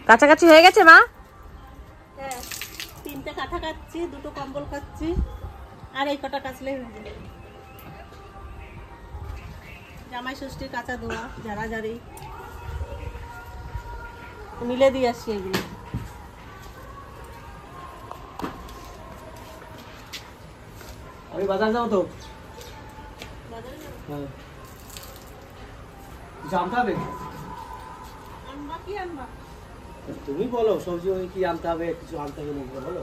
কাছাকাছি হয়ে গেছে মা? হ্যাঁ, 3টে কাঁথা কাটছি, 2টো কম্বল কাটছি, আর এই কটা কাচলেই হয়ে যাবে। জামাই ষষ্ঠীর কাঁচা ধোয়া ঝাড়াঝাড়ি মিলে দিয়ে আসছি এগুলো। আমি বাজার যাবো তো। জানতে হবে আনবা কি আনবা? তুমি বলো, সবজি কি আনতে হবে, কিছু আনতে হবে নাকি বলো।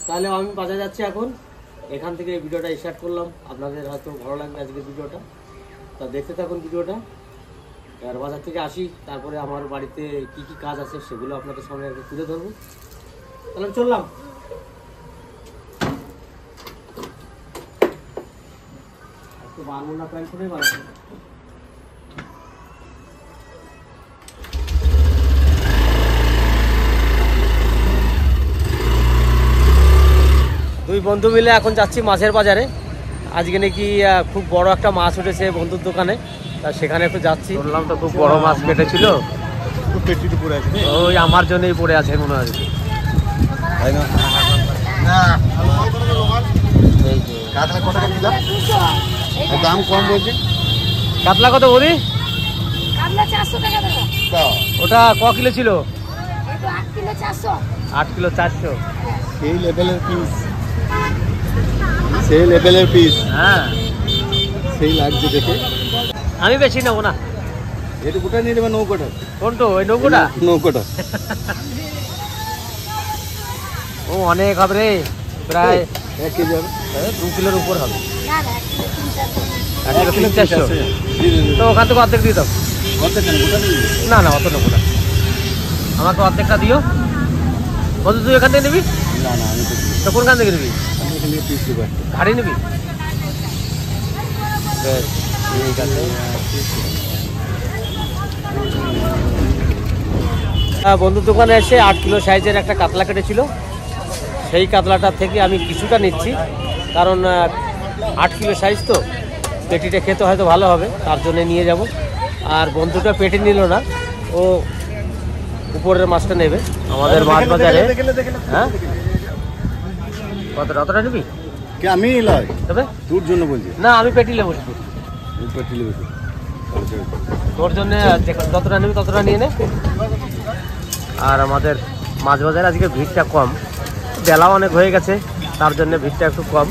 তাহলে আমি বাজার যাচ্ছি এখন। এখান থেকে ভিডিওটা স্টার্ট করলাম। আপনাদের হয়তো ভালো লাগবে আজকের ভিডিওটা, তা দেখতে থাকুন ভিডিওটা। আর বাজার থেকে আসি, তারপরে আমার বাড়িতে কি কি কাজ আছে সেগুলো আপনাদের সামনে একটু তুলে ধরবো। তাহলে আমি চললাম। একটু বারমুন্ডা প্যান্ট করে বানাবো। দুই বন্ধু মিলে এখন যাচ্ছি মাছের বাজারে। আজকে নাকি খুব বড় একটা মাছ উঠেছে বন্ধুর দোকানে, তা সেখানে একটু যাচ্ছি। শুনলাম তো খুব বড় মাছ কেটেছিল, ওই আমার জন্যই পড়ে আছে মনে হয়। দাম কম বলছে। কাতলা কত বলি? কাতলা 400 টাকা দাদা। ওটা ক কিলো ছিল? 8 কিলো 400। 8 কিলো 400। সেই লেভেলের পিস, সেই লেভেলের পিস। হ্যাঁ, সেই লাগছে দেখে। আমি বেশি নেবো না। এটা গোটা নিয়ে নেবে, নৌকোটা। কোনটা? ওই নৌকোটা? নৌকোটা। ও অনেক হবে রে, প্রায় 1 কেজি হবে। 2 কিলোর উপর হবে। না না 1 কিলো 300। 1 কিলো 400। তো ওখান থেকে অর্ধেক দিয়ে দাও। অর্ধেক কেন, গোটা নিয়ে নেবে? না না, অত নেবো না, আমাকে অর্ধেকটা দিও। বন্ধু তুই এখান থেকে নিবি? না না, আমি তো কোনখান থেকে নিবি? আমি এখানে পিস দেবো। গাড়ি নিবি? বেশ ঠিক আছে। বন্ধুর দোকানে এসে 8 কিলো সাইজের একটা কাতলা কেটেছিল, সেই কাতলাটা থেকে আমি কিছুটা নিচ্ছি, কারণ 8 কিলো সাইজ তো, পেটিটা খেতে হয়তো ভালো হবে, তার জন্য নিয়ে যাব। আর বন্ধুটা পেটি নিল না, ও উপরের মাছটা নেবে আমাদের মাছ বাজারে। হ্যাঁ, কতটা? অতটা নিবি? কে আমি লয়, তবে তোর জন্য বলছি। না, আমি পেটি নেবো শুধু। পেটি নেবে তো? তোর জন্য যতটা নিবি ততটা নিয়ে নে। আর আমাদের মাছ বাজারে আজকে ভিড়টা কম, বেলা অনেক হয়ে গেছে, তার জন্য ভিড়টা একটু কম।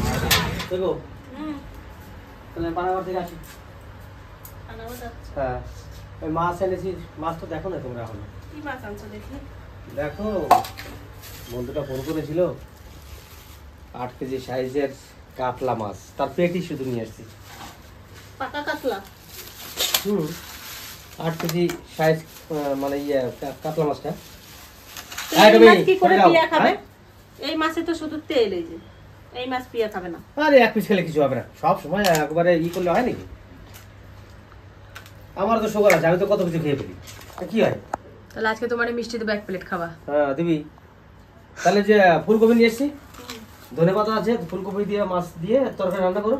হ্যাঁ, ওই মাছ এনেছি, মাছ তো দেখো না তোমরা এখন। কি মাছ আনছো দেখি? দেখো, বন্ধুটা ফোন করেছিল, 8 কেজি সাইজের কাতলা মাছ, তার পেটি শুধু নিয়ে আসছি। পাকা কাতলা? 8 কেজি সাইজ, মানে কাতলা মাছটা। এই মাছ কি করে পিয়া খাবে? এই মাছে তো শুধু তেল, এই যে এই মাছ পিয়া খাবে না। আরে 1 পিস খেলে কিছু হবে না, সব সময় একবারে করলে হয় নাকি? আমার তো সুগার আছে, আমি তো কত কিছু খেয়ে ফেলি, কি হয়? তাহলে আজকে তোমার মিষ্টি দেবো 1 প্লেট খাবা। হ্যাঁ দিবি। তাহলে যে ফুলকপি নিয়ে এসছি, ধনেপাতা আছে, ফুলকপি দিয়ে মাছ দিয়ে তরকারি রান্না করো।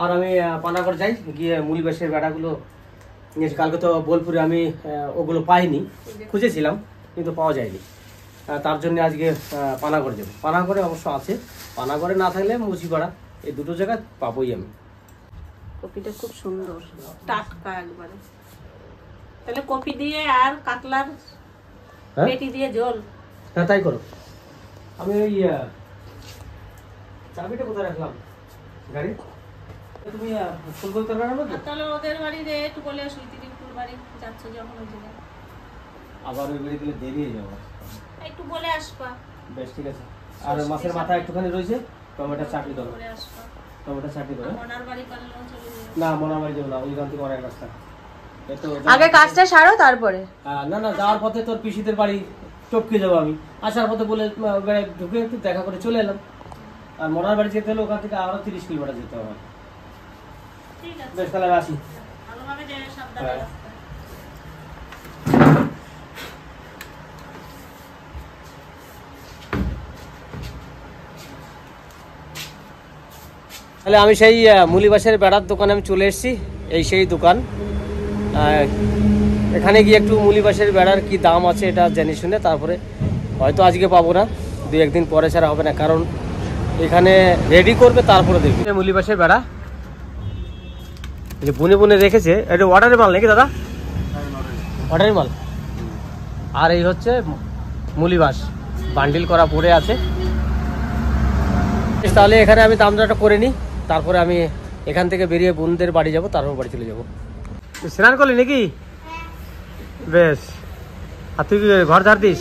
আর আমি পানাগড় যাই, গিয়ে মুলি বেশের বেড়াগুলো নিয়েছি। কালকে তো বোলপুরে আমি ওগুলো পাইনি, খুঁজেছিলাম কিন্তু পাওয়া যায়নি, তার জন্য আজকে পানাগড় যাবো। পানাগড়ে অবশ্য আছে, পানাগড়ে না থাকলে মুচিপাড়া, এই দুটো জায়গায় পাবোই আমি। কপিটা খুব সুন্দর, টাটকা একবারে। তাহলে কপি দিয়ে আর কাতলার পেটি দিয়ে ঝোল। হ্যাঁ তাই করো। আমি ওই চাবিটা কোথায় রাখলাম গাড়ি? তুমি ফুলকপি তরকারি রান্না করবে? তাহলে ওদের বাড়ি রে একটু বলে আসি, তিরিপুর বাড়ি যাচ্ছ যখন ওই জায়গায়। আবার ওই বাড়ি গেলে দেরি হয়ে যাবো। একটু বলে আসবা। বেশ ঠিক আছে। আর মাছের মাথা একটুখানি রয়েছে, টমেটো চাটনি করো। বলে আসবা। টমেটো চাটনি করো। ওনার বাড়ি পারলেও চলে যাবে। না, মনে বাড়ি যাবো না, ওইখান থেকে অনেক রাস্তা। আগে কাজটা সারো তারপরে। না না, যাওয়ার পথে তোর পিসিদের বাড়ি টপকে যাবো আমি, আসার পথে বলে ঢুকে একটু দেখা করে চলে এলাম। আর মনার বাড়ি যেতে হলে ওখান থেকে আরো 30 কিলোমিটার যেতে হবে। ঠিক আছে, বেশ তাহলে আসি। ভালোভাবে যাই, সাবধানে হ্যাঁ। রাস্তায়। তাহলে আমি সেই মুলিবাসের বেড়ার দোকানে আমি চলে এসেছি। এই সেই দোকান। এখানে গিয়ে একটু মুলি বাঁশের বেড়ার কি দাম আছে এটা জেনে শুনে তারপরে, হয়তো আজকে পাবো না, 2-1 দিন পরে ছাড়া হবে না, কারণ এখানে রেডি করবে তারপরে দেখবে। মুলি বাঁশের বেড়া যে বুনে বুনে রেখেছে, এটা অর্ডারের মাল নাকি দাদা? অর্ডারের মাল। আর এই হচ্ছে মুলি বাঁশ বান্ডিল করা পড়ে আছে। তাহলে এখানে আমি দামটা করে নিই, তারপরে আমি এখান থেকে বেরিয়ে বোনদের বাড়ি যাব, তারপর বাড়ি চলে যাবো। স্নান করলি নাকি? বেশ। আর তুই ঘর ঝাড় দিস?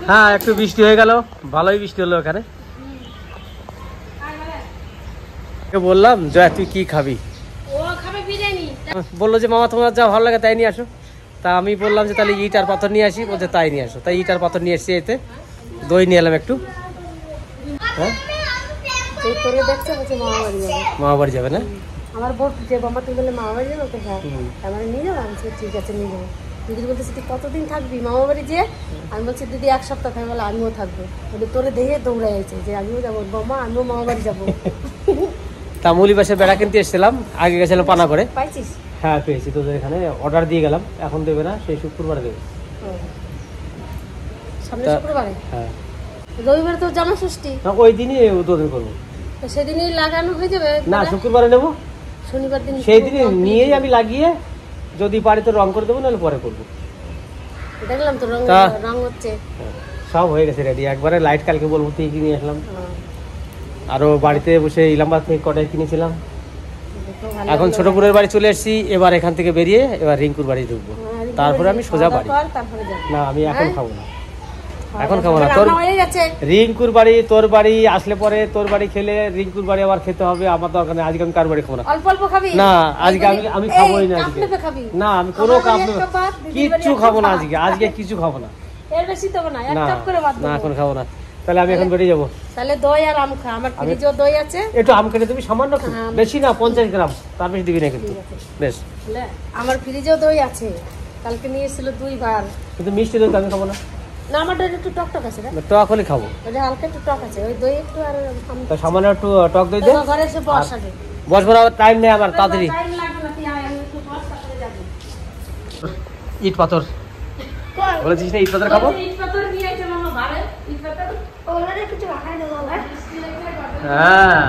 হ্যাঁ, একটু বৃষ্টি হয়ে গেল, ভালোই বৃষ্টি হলো এখানে। বললাম জয়া তুই কি খাবি, বললো যে মামা তোমার যা ভালো লাগে তাই নিয়ে আসো। তা আমি বললাম যে তাহলে ইট আর পাথর নিয়ে আসি, বলছে তাই নিয়ে আসো। তাই ইট আর পাথর নিয়ে এসছি, এতে দই নিয়ে এলাম একটু। হ্যাঁ, মামা বাড়ি যাবে না? আমার বোন যে বাবা তুমি বলে মামা বাড়ি যাবো, হ্যাঁ আমার নিয়ে যাবো। আমি ঠিক আছে নিয়ে যাবো। দিদি বলতেছে তুই কতদিন থাকবি মামা বাড়ি? যে আমি বলছি দিদি 1 সপ্তাহ থাকবে। বলে আমিও থাকবো। বলে তোরে দেখে দৌড়ে আছে যে আমিও যাবো, বাবা আমিও মামা বাড়ি যাবো। তা মুলি বাসে বেড়া কিনতে এসেছিলাম, আগে গেছিলাম পানা করে। পাইছিস? হ্যাঁ পেয়েছি, তোদের এখানে অর্ডার দিয়ে গেলাম, এখন দেবে না, সেই শুক্রবারে দেবে। সামনে শুক্রবারে? হ্যাঁ, রবিবার তো জামা ষষ্ঠী, ওই দিনই উদ্বোধন করবো। তো সেদিনই লাগানো হয়ে যাবে না, শুক্রবারে নেবো, শনিবার দিন সেই দিনই নিয়েই আমি লাগিয়ে যদি পারি তো রং করে দেবো, নাহলে পরে করবো। দেখলাম তো রং হচ্ছে, সব হয়ে গেছে রেডি। একবারে লাইট কালকে বলবো তুই কিনে আসলাম, আরো বাড়িতে বসে ইলামবাদ থেকে কটাই কিনেছিলাম। এখন ছোটপুরের বাড়ি চলে এসেছি, এবার এখান থেকে বেরিয়ে এবার রিঙ্কুর বাড়ি ঢুকবো, তারপরে আমি সোজা বাড়ি। না, আমি এখন খাবো না, এখন খাবো না। তোর রিঙ্কুর বাড়ি, তোর বাড়ি আসলে পরে তোর বাড়ি খেলে রিঙ্কুর বাড়ি আবার খেতে হবে, আমার দরকার নেই। আজকে আমি কার বাড়ি খাবো না। অল্প অল্প খাবি না, আজকে আমি খাবোই না। আজকে না, আমি কোনো কাপ কিচ্ছু খাবো না। আজকে কিছু খাবো না। এর বেশি দেব না, এক কাপ করে ভাত দেব। না, এখন খাবো না। তাহলে আমি এখন বেরিয়ে যাবো। তাহলে দই আর আম খা, আমার ফ্রিজে দই আছে। একটু আম কেটে দিবি, সামান্য, বেশি না, 50 গ্রাম, তার বেশি দিবি না কিন্তু। বেশ, আমার ফ্রিজেও দই আছে, কালকে নিয়ে এসেছিল 2 বার। কিন্তু মিষ্টি দই আমি খাবো না। না, আমারটা একটু টক টক আছে রে, টক হলে খাবো। ওটা হালকা একটু টক আছে, ওই দই একটু আর তো সামান্য একটু টক দই দে। ঘরে এসে বস আগে, বসবো না, টাইম নেই আমার, তাড়াতাড়ি। টাইম লাগবে না, তুই আয়, আমি একটু বস তারপরে যাব। ইট পাথর বলেছিস না, ইট পাথর খাবো। ইট পাথর নিয়ে আইছে মামা, ভালো ইট পাথর ওরে কিছু রাখাই দেবো। হ্যাঁ,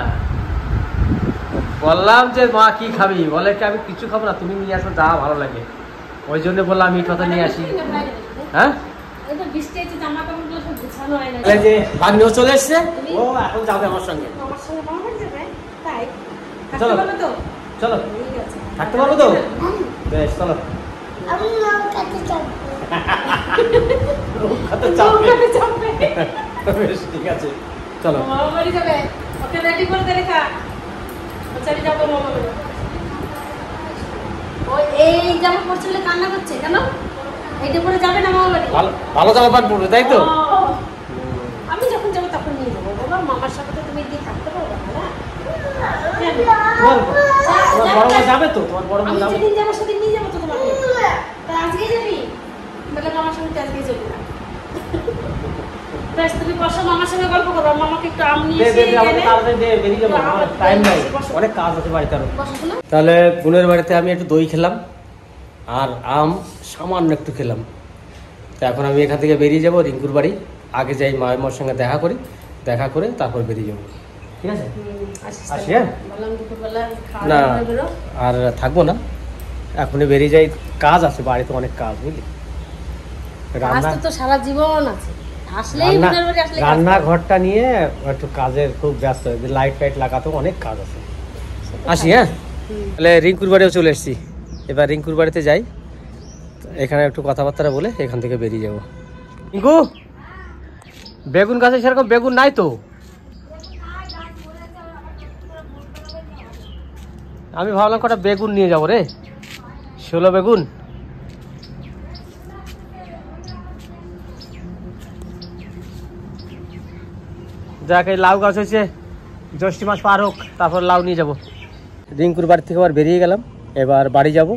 বললাম যে মা কি খাবি, বলে কি আমি কিছু খাবো না, তুমি নিয়ে আসো যা ভালো লাগে। ওই জন্য বললাম ইট পাথর নিয়ে আসি। হ্যাঁ, বৃষ্টি আছে, জামা কাপড়গুলো সব গুছানো হয় না। যে ভাগ্নেও চলে এসছে, ও এখন যাবে আমার সঙ্গে। আমার সঙ্গে মামা বাড়ি যাবে? তাই চলো থাকতে পারবে তো? চলো, ঠিক আছে, থাকতে পারবো তো? বেশ, চলো। আমি নাও কাটতে যাব। খাতে চাপবে। বেশ, ঠিক আছে, চলো। মামা বাড়ি যাবে, ওকে রেডি করে দে রেখা। চলে যাব মামা বাড়ি। ওই এই জামা পরছিলে কান্না করছে কেন? এইটা পরে যাবে না মামা বাড়ি? ভালো জামা প্যান্ট পরবে, তাই তো? আমি যখন যাবো তখন নিয়ে যাবো। বাবা মামার সাথে তো তুমি দিয়ে থাকতে পারবে না। তোমার বড় মা যাবে তো? তোমার বড় মা আমি যাবে? যেদিন যাবো সেদিন নিয়ে যাবো তো তোমাকে। তা আজকে যাবি? বলে মামার সঙ্গে আজকে যাবি না। বেশ, তুমি বসো, মামার সঙ্গে গল্প করো। মামাকে একটু আম নিয়ে এসে বেরিয়ে যাবো, আমার টাইম নাই, অনেক কাজ আছে বাড়িতে আরো। তাহলে বোনের বাড়িতে আমি একটু দই খেলাম আর আম সামান্য একটু খেলাম। তো এখন আমি এখান থেকে বেরিয়ে যাবো রিঙ্কুর বাড়ি। আগে যাই মায়ের সঙ্গে দেখা করি, দেখা করে তারপর বেরিয়ে যাবো। ঠিক আছে, আসি। হ্যাঁ, না আর থাকবো না, এখনই বেরিয়ে যাই। কাজ আছে বাড়িতে, অনেক কাজ, বুঝলি। রান্নাঘরটা নিয়ে একটু কাজের খুব ব্যস্ত, লাইট টাইট লাগাতেও অনেক কাজ আছে। আসি। হ্যাঁ, তাহলে রিঙ্কুর বাড়িও চলে এসেছি। এবার রিঙ্কুর বাড়িতে যাই, এখানে একটু কথাবার্তা বলে এখান থেকে বেরিয়ে যাবো। রিঙ্কু, বেগুন গাছে সেরকম বেগুন নাই তো? আমি ভাবলাম কটা বেগুন নিয়ে যাবো রে, 16 বেগুন। যাক, এই লাউ গাছ হয়েছে, জ্যৈষ্ঠী মাস পার হোক, তারপর লাউ নিয়ে যাব। রিঙ্কুর বাড়ি থেকে আবার বেরিয়ে গেলাম, এবার বাড়ি যাব।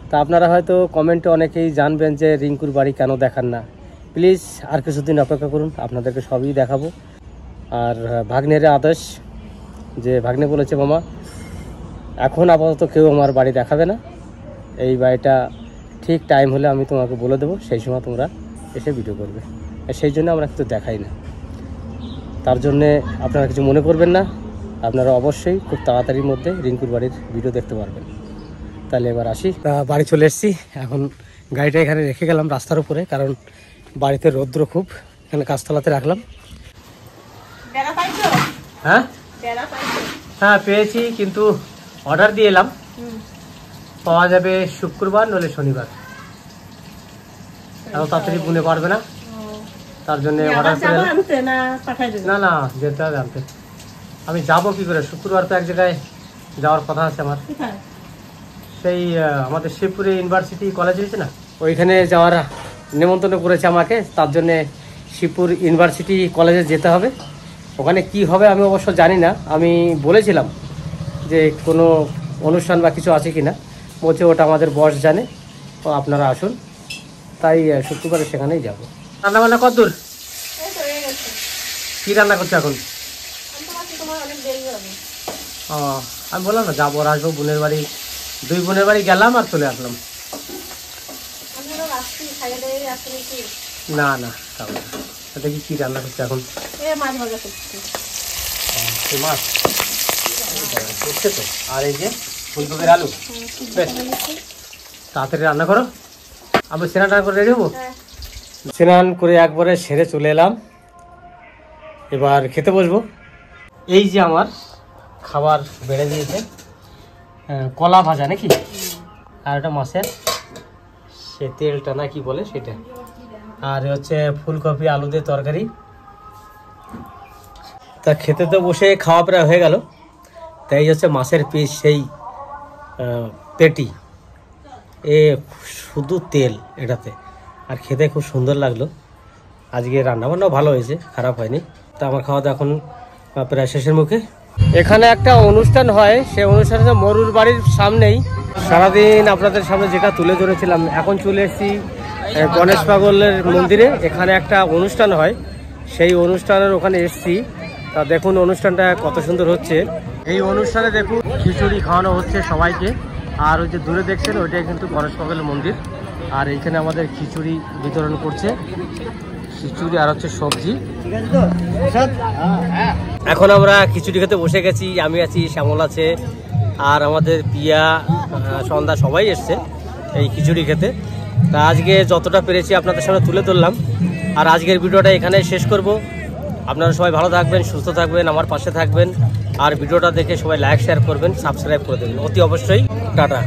তা আপনারা হয়তো কমেন্টে অনেকেই জানবেন যে রিঙ্কুর বাড়ি কেন দেখান না। প্লিজ আর কিছুদিন অপেক্ষা করুন, আপনাদেরকে সবই দেখাবো। আর ভাগ্নের আদেশ যে ভাগ্নে বলেছে মামা এখন আপাতত কেউ আমার বাড়ি দেখাবে না, এই বাড়িটা ঠিক টাইম হলে আমি তোমাকে বলে দেবো, সেই সময় তোমরা এসে ভিডিও করবে। সেই জন্য আমরা কিছু দেখাই না, তার জন্যে আপনারা কিছু মনে করবেন না। আপনারা অবশ্যই খুব তাড়াতাড়ির মধ্যে রিঙ্কুর বাড়ির ভিডিও দেখতে পারবেন। তাহলে এবার আসি, বাড়ি চলে এসেছি। এখন গাড়িটা এখানে রেখে গেলাম রাস্তার উপরে, কারণ বাড়িতে রৌদ্র খুব, এখানে গাছতলাতে রাখলাম। বেড়া পাইছো? হ্যাঁ বেড়া পাইছো? হ্যাঁ পেয়েছি, কিন্তু অর্ডার দিয়ে এলাম, পাওয়া যাবে শুক্রবার নইলে শনিবার। এত তাড়াতাড়ি বুনে পারবে না, তার জন্য অর্ডার করে এলাম। আনতে না পাঠাই দেবে? না না যেতে হবে আনতে। আমি যাবো কি করে, শুক্রবার তো এক জায়গায় যাওয়ার কথা আছে আমার, কোথায়? সেই আমাদের শিবপুরে ইউনিভার্সিটি কলেজ রয়েছে না, ওইখানে যাওয়ার নিমন্ত্রণ করেছে আমাকে, তার জন্যে শিবপুর ইউনিভার্সিটি কলেজে যেতে হবে। ওখানে কি হবে আমি অবশ্য জানি না, আমি বলেছিলাম যে কোনো অনুষ্ঠান বা কিছু আছে কি না, বলছে ওটা আমাদের বস জানে, তো আপনারা আসুন। তাই শুক্রবারে সেখানেই যাব। রান্নাবান্না কত দূর, এই তো হয়ে গেছে। কী রান্না করছো এখন? আমি তো ভাবছি তোমার অনেক দেরি হবে। ও আমি বললাম না যাবো আর আসবো, বোনের বাড়ি, দুই বোনের বাড়ি গেলাম আর চলে আসলাম। আমি তো আসছি, খাইয়ে দিয়ে আসছি নাকি? না না খাবো না। দেখি কী রান্না করছে এখন। এ মাছ ভাজা করছি। এই মাছ করছে তো, আর এই যে ফুলকপির আলু, বেশ তাড়াতাড়ি রান্না করো। আমি স্নান টান করে রেডি হবো। স্নান করে একবারে সেরে চলে এলাম, এবার খেতে বসবো। এই যে আমার খাবার বেড়ে দিয়েছে, কলা ভাজা নাকি, আর ওটা মাছের সে তেলটা না কি বলে সেটা, আর হচ্ছে ফুলকপি আলু দিয়ে তরকারি। তা খেতে তো বসে খাওয়া প্রায় হয়ে গেল, তাই হচ্ছে মাছের পিস, সেই পেটি, এ শুধু তেল এটাতে, আর খেতে খুব সুন্দর লাগলো। আজকে রান্নাবান্নাও ভালো হয়েছে, খারাপ হয়নি। তা আমার খাওয়া দাওয়া এখন প্রায় শেষের মুখে। এখানে একটা অনুষ্ঠান হয়, সেই অনুষ্ঠানটা মরুর বাড়ির সামনেই। সারাদিন আপনাদের সামনে যেটা তুলে ধরেছিলাম, এখন চলে এসেছি গণেশ পাগলের মন্দিরে। এখানে একটা অনুষ্ঠান হয়, সেই অনুষ্ঠানের ওখানে এসেছি। তা দেখুন অনুষ্ঠানটা কত সুন্দর হচ্ছে। এই অনুষ্ঠানে দেখুন খিচুড়ি খাওয়ানো হচ্ছে সবাইকে, আর ওই যে দূরে দেখছেন ওইটাই কিন্তু গণেশ পাগলের মন্দির। আর এইখানে আমাদের খিচুড়ি বিতরণ করছে, খিচুড়ি আর হচ্ছে সবজি। এখন আমরা খিচুড়ি খেতে বসে গেছি, আমি আছি, শ্যামল আছে, আর আমাদের পিয়া, সন্ধ্যা সবাই এসছে এই খিচুড়ি খেতে। তা আজকে যতটা পেরেছি আপনাদের সামনে তুলে ধরলাম, আর আজকের ভিডিওটা এখানে শেষ করব। আপনারা সবাই ভালো থাকবেন, সুস্থ থাকবেন, আমার পাশে থাকবেন, আর ভিডিওটা দেখে সবাই লাইক শেয়ার করবেন, সাবস্ক্রাইব করে দেবেন অতি অবশ্যই। টাটা।